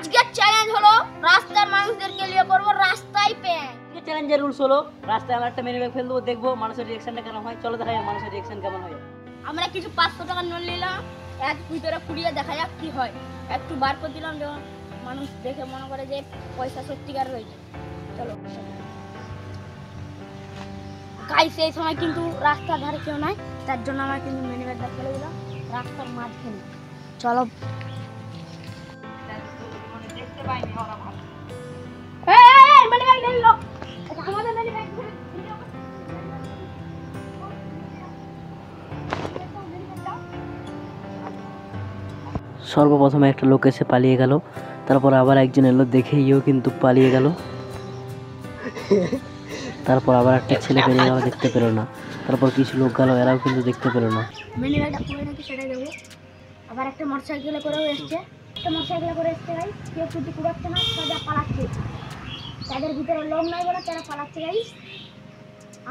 আজকের চ্যালেঞ্জ হলো রাস্তার মানুষদেরকে নিয়ে করব রাস্তায় প্যান্ট। চ্যালেঞ্জের রুলস হলো রাস্তায় আমরা একটা মিনি ব্যাগ ফেলে দেবো, দেখবো মানুষের রিঅ্যাকশনটা কেমন হয়। চলো দেখা যাক মানুষের রিঅ্যাকশন কেমন হয়। আমরা কিছু 500 টাকা নোট নিলাম, এক ভিতরে কুড়িয়ে দেখা যাক কি হয়। একটু বার করে দিলাম যখন মানুষ দেখে মনে করে যে পয়সা সত্যিকার রয়েছে। চলো গাইস, এই সময় কিন্তু রাস্তার ধারে কেউ নাই, তার জন্য আমরা কিন্তু মিনি ব্যাগটা ফেলে দিলাম রাস্তার মাঝখানে। চলো দেখতে পাইনি ওরা ভালো। এই মিনি ব্যাগ নিয়ে লো, এটা আমাদের মিনি ব্যাগ। সর্বপ্রথমে একটা লোক এসে পালিয়ে গেল, তারপর আবার একজন এলো, দেখে ইও কিন্তু পালিয়ে গেল। তারপর আবার একটা ছেলে বেরিয়ে গেল, দেখতে পেলো না। তারপর কিছু লোক গেল, এরাও কিন্তু দেখতে পেলো না। মিনি ব্যাগটা পুরো নাকি সেটাই দেবো। আবার একটা মোটরসাইকেলে করেও এসছে, একটা মোটরসাইকেলে করে এসছে গাইস। কেউ কিন্তু কুড়াচ্ছে না, সোজা পালাচ্ছে। তাদের ভিতরে লোক নাই বলে তারা পালাচ্ছে গাইস।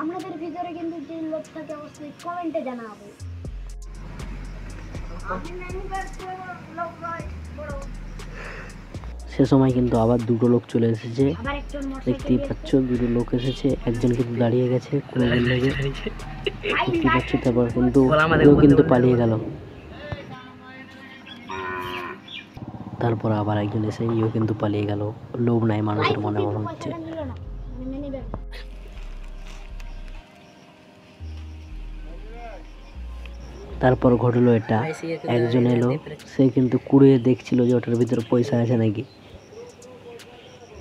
আপনাদের ভিতরে কিন্তু যে লোক থাকে অবশ্যই কমেন্টে জানাবো। সে সময় কিন্তু আবার দুটো লোক চলে এসেছে, দেখতেই পাচ্ছ দুটো লোক এসেছে। একজন কিন্তু দাঁড়িয়ে গেছে কোনো লেগে, দেখতেই পাচ্ছ। তারপর কিন্তু ও কিন্তু পালিয়ে গেল। তারপর আবার একজন এসে ইও কিন্তু পালিয়ে গেল। লোভ নাই মানুষের মনে মনে হচ্ছে। তারপর ঘটলো এটা, একজন এলো, সে কিন্তু কুড়িয়ে দেখছিল যে ওটার ভিতরে পয়সা আছে নাকি।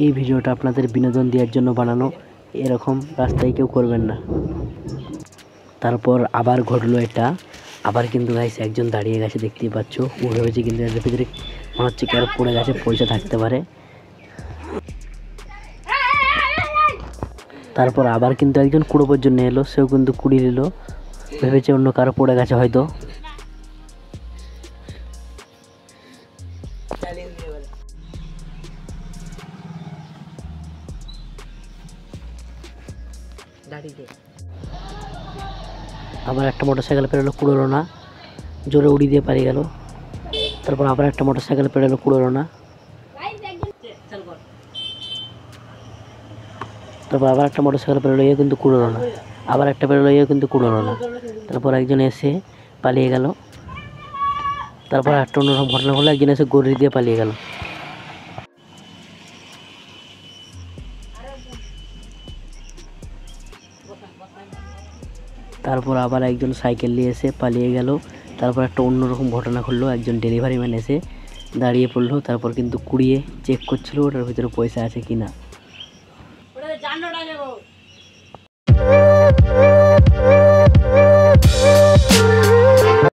এই ভিডিওটা আপনাদের বিনোদন দেওয়ার জন্য বানানো, এরকম রাস্তায় কেউ করবেন না। তারপর আবার ঘটলো এটা, আবার কিন্তু গাইস একজন দাঁড়িয়ে গেছে, দেখতেই পাচ্ছ। ও ভেবেছে কিন্তু এর ভিতরে মনে হচ্ছে কি আর পড়ে গেছে, পয়সা থাকতে পারে। তারপর আবার কিন্তু একজন কুড়োবার জন্য এলো, সেও কিন্তু কুড়ি নিল, ভেবেছে অন্য কারো পড়ে গেছে হয়তো। আবার একটা মোটরসাইকেল পেরোলো, কুড়োলো না, জোরে উড়ি দিয়ে পালিয়ে গেল। তারপর আবার একটা মোটরসাইকেল পেরোলো, কুড়োলো না। তারপর আবার একটা মোটরসাইকেল পেরোলো, ইয়ে কিন্তু কুড়োলো না। আবার একটা পেরোলো, ইয়ে কিন্তু কুড়োলো না। তারপর একজন এসে পালিয়ে গেল। তারপর একটা অন্যরকম ঘটনা হলো, একজন এসে গড়ি দিয়ে পালিয়ে গেল। তারপর আবার একজন সাইকেল নিয়ে এসে পালিয়ে গেল। তারপর একটা অন্যরকম ঘটনা ঘটলো, একজন ডেলিভারি ম্যান এসে দাঁড়িয়ে পড়লো। তারপর কিন্তু কুড়িয়ে চেক করছিল ওটার ভিতরে পয়সা আছে কিনা।